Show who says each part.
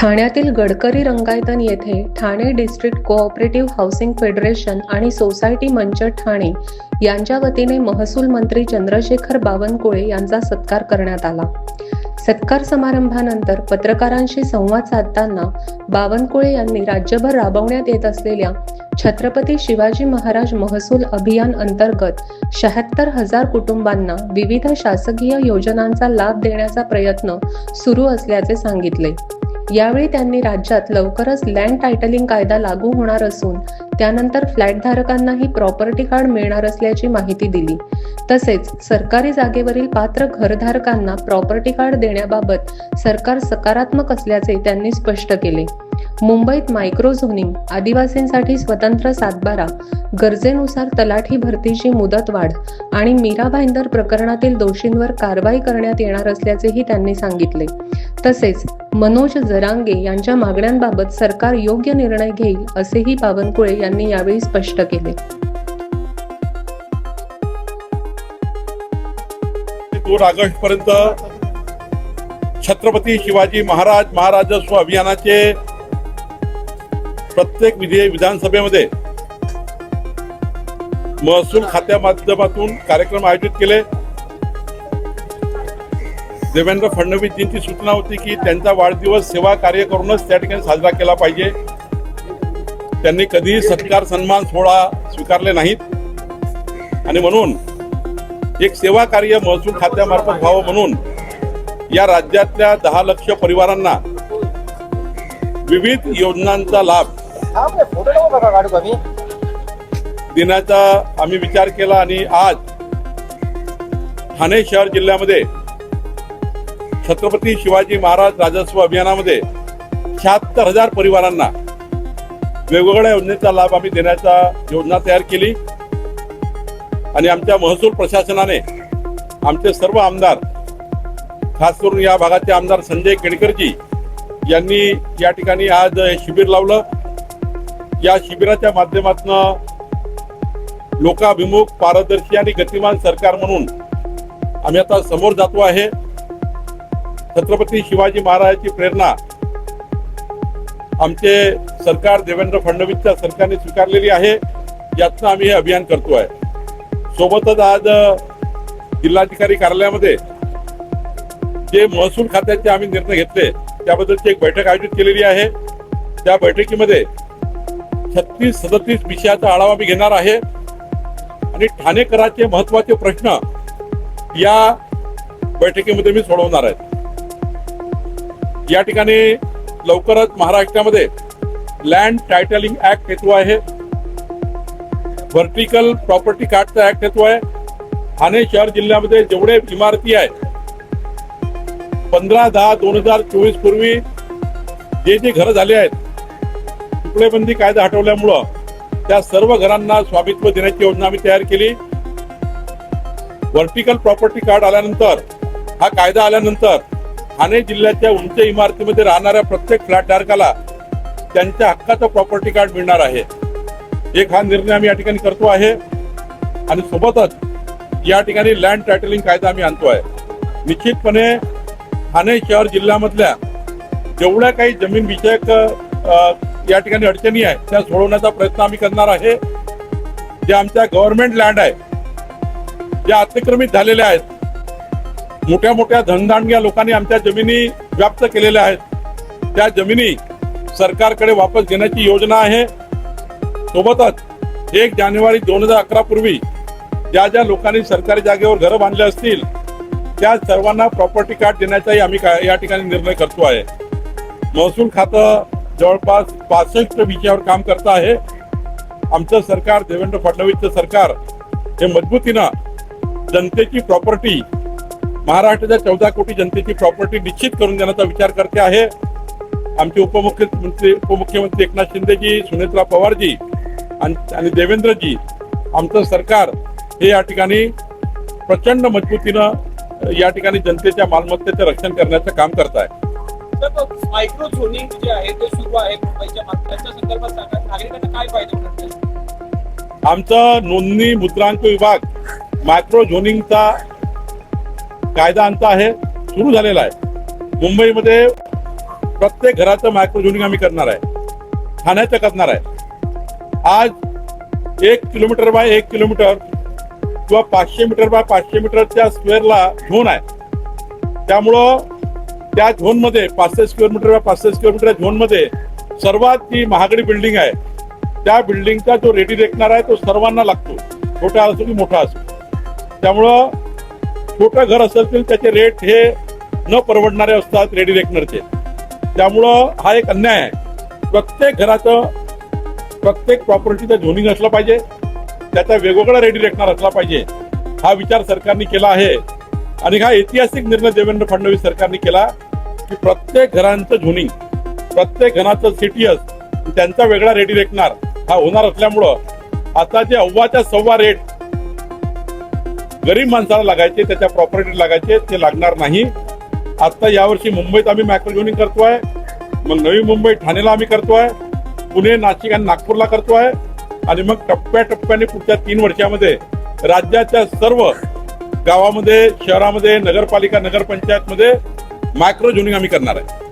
Speaker 1: ठाण्यातील गडकरी रंगायतन येथे Thane district cooperative housing federation आणि सोसायटी मंच ठाणे यांच्या वतीने महसूल मंत्री चंद्रशेखर बावनकुळे यांचा सत्कार करण्यात आला। सत्कार समारंभानंतर पत्रकारांशी संवाद साधताना बावनकुळे यांनी राज्यभर राबवण्यात येत असलेल्या छत्रपती शिवाजी महाराज महसूल अभियान अंतर्गत 76,000 कुटुंबांना विविध शासकीय योजनांचा लाभ देण्याचा प्रयत्न सुरू असल्याचे सांगितले। यावेळी त्यांनी राज्यात लवकरच लँड टायटलिंग कायदा लागू होणार असून त्यानंतर फ्लॅटधारकांनाही प्रॉपर्टी कार्ड मिळणार असल्याची माहिती दिली। तसेच सरकारी जागेवरील पात्र घरधारकांना प्रॉपर्टी कार्ड देण्याबाबत सरकार सकारात्मक असल्याचे त्यांनी स्पष्ट केले। मुंबईत मायक्रो झोनिंग, आदिवासींसाठी स्वतंत्र सातबारा, गरजेनुसार तलाठी भरतीची मुदतवाढ आणि मीरा भाईंदर प्रकरणातील दोषींवर कारवाई करण्यात येणार असल्याचेही त्यांनी सांगितले। तसेच मनोज जरांगे यांच्या मागण्यांबाबत सरकार योग्य निर्णय घेईल असेही बावनकुळे यांनी यावेळी स्पष्ट केले।
Speaker 2: 2 ऑगस्ट पर्यंत छत्रपती शिवाजी महाराज महाराजस्व अभियानाचे प्रत्येक विधानसभेमध्ये महसूल खात्या माध्यमातून कार्यक्रम आयोजित केले। देवेंद्र फडणवीसजींची सूचना होती की त्यांचा वाढदिवस सेवा कार्य करूनच त्या ठिकाणी साजरा केला पाहिजे। त्यांनी कधीही सत्कार सन्मान सोहळा स्वीकारले नाहीत आणि म्हणून एक सेवा कार्य महसूल खात्यामार्फत व्हावं म्हणून या राज्यातल्या 10 लाख परिवारांना विविध योजनांचा लाभ देण्याचा आम्ही विचार केला आणि आज ठाणे शहर जिल्ह्यामध्ये छत्रपती शिवाजी महाराज राजस्व अभियानामध्ये 76,000 परिवारांना वेगवेगळ्या योजनेचा लाभ आम्ही देण्याचा योजना तयार केली आणि आमच्या महसूल प्रशासनाने आमचे सर्व आमदार, खास करून या भागाचे आमदार संजय केडकरजी यांनी या ठिकाणी आज शिबिर लावलं। या शिबिराच्या माध्यमातून लोकाभिमुख, पारदर्शी आणि गतिमान सरकार म्हणून आम्ही आता समोर जातो आहे। छत्रपती शिवाजी महाराजांची प्रेरणा आमचे सरकार देवेंद्र फडणवीसच्या सरकारने स्वीकारलेली आहे। यातनं आम्ही हे अभियान करतो आहे। सोबतच आज जिल्हाधिकारी कार्यालयामध्ये जे महसूल खात्याचे आम्ही निर्णय घेतले त्याबद्दलची एक बैठक आयोजित केलेली आहे। त्या बैठकीमध्ये 36-37 विषयाचा आढावा मी घेणार आहे आणि ठाणेकरांचे महत्वाचे प्रश्न या बैठकीमध्ये मी सोडवणार आहे। या ठिकाणी लवकरच महाराष्ट्रामध्ये लँड टायटलिंग ऍक्ट हेतू आहे, व्हर्टिकल प्रॉपर्टी कार्डचा ऍक्ट हेतू आहे। ठाणे शहर जिल्ह्यामध्ये जेवढे इमारती आहेत 15/10/2024 पूर्वी जे घर झाले आहेत, तुकडेबंदी कायदा हटवल्यामुळं त्या सर्व घरांना स्वामित्व देण्याची योजना आम्ही तयार केली। व्हर्टिकल प्रॉपर्टी कार्ड आल्यानंतर, हा कायदा आल्यानंतर ठाणे जिल्ह्याच्या उंच इमारतीमध्ये राहणाऱ्या प्रत्येक फ्लॅट धारकाला त्यांच्या हक्काचं प्रॉपर्टी कार्ड मिळणार आहे। एक हा निर्णय आम्ही या ठिकाणी करतो आहे आणि सोबतच या ठिकाणी लँड टायटलिंग कायदा आम्ही आणतो आहे। निश्चितपणे ठाणे शहर जिल्ह्यामधल्या जेवढ्या काही जमीन विषयक या ठिकाणी अडचणी आहेत त्या सोडवण्याचा प्रयत्न आम्ही करणार आहे। जे आमच्या गव्हर्नमेंट लँड आहे, ज्या अतिक्रमित झालेल्या आहेत, मोठ्या मोठ्या धनदांडग्या लोकांनी आमच्या जमिनी व्याप्त केलेल्या आहेत, त्या जमिनी सरकारकडे वापस घेण्याची योजना आहे। सोबतच 1 जानेवारी 2011 पूर्वी ज्या लोकांनी सरकारी जागेवर घरं बांधले असतील त्या सर्वांना प्रॉपर्टी कार्ड देण्याचाही आम्ही या ठिकाणी निर्णय करतो आहे। महसूल खातं जवळपास 65 विषयावर काम करत आहे। आमचं सरकार, देवेंद्र फडणवीसचं सरकार हे मजबूतीनं जनतेची प्रॉपर्टी, महाराष्ट्राच्या 14 कोटी जनतेची प्रॉपर्टी निश्चित करून देण्याचा विचार करते आहे। आमचे उपमुख्यमंत्री एकनाथ शिंदेजी, सुनेत्रा पवारजी आणि देवेंद्रजी, आमचं सरकार हे या ठिकाणी प्रचंड मजबूतीनं या ठिकाणी जनतेच्या मालमत्तेचे रक्षण करण्याचं काम करत आहे।
Speaker 3: मायक्रो झोनिंग जे आहे ते सुरू आहे मुंबईच्या त्याच्या संदर्भात सांगा, नागरिकांना काय फायदा होणार?
Speaker 2: आमचा नोंदणी मुद्रांक विभाग मायक्रो झोनिंगचा कायदा आणता आहे, सुरू झालेला आहे। मुंबईमध्ये प्रत्येक घराचं मायक्रो झोनिंग आम्ही करणार आहे, ठाण्याचं करणार आहे. आज 1 किलोमीटर बाय 1 किलोमीटर किंवा 500 मीटर बाय 500 मीटरच्या स्क्वेअरला झोन आहे. त्यामुळं त्या झोनमध्ये 500 square metre by 500 square metre झोनमध्ये सर्वात जी महागडी बिल्डिंग आहे त्या बिल्डिंगचा जो रेडी रेकनर आहे तो सर्वांना लागतो, छोटा असो की मोठा असो. त्यामुळं छोटं घर असेल तर त्याचे रेट हे न परवडणारे असतात रेडी रेकनरचे. त्यामुळं हा एक अन्याय आहे. प्रत्येक घराचं प्रत्येक प्रॉपर्टीचं झोनिंग असलं पाहिजे, त्याचा वेगवेगळा रेडी रेकनर असला पाहिजे. हा विचार सरकारने केला आहे आणि हा ऐतिहासिक निर्णय देवेंद्र फडणवीस सरकारने केला की प्रत्येक घरांचं झोनिंग, प्रत्येक घराचं सीटीएस त्यांचा वेगळा रेडी रेकनर हा होणार असल्यामुळं आता जे अव्वाच्या सव्वा रेट गरीब माणसाला लागायचे, त्याच्या प्रॉपर्टी लागायचे, ते लागणार नाही. आता यावर्षी मुंबईत आम्ही मायक्रो झोनिंग करतोय, मग नवी मुंबई ठाण्याला आम्ही करतोय, पुणे, नाशिक आणि नागपूरला करतोय आणि मग टप्प्याटप्प्याने पुढच्या 3 वर्षामध्ये राज्याच्या सर्व गावामध्ये, शहरामध्ये, नगरपालिका, नगरपंचायतमध्ये मायक्रो झोनिंग आम्ही करणार आहे.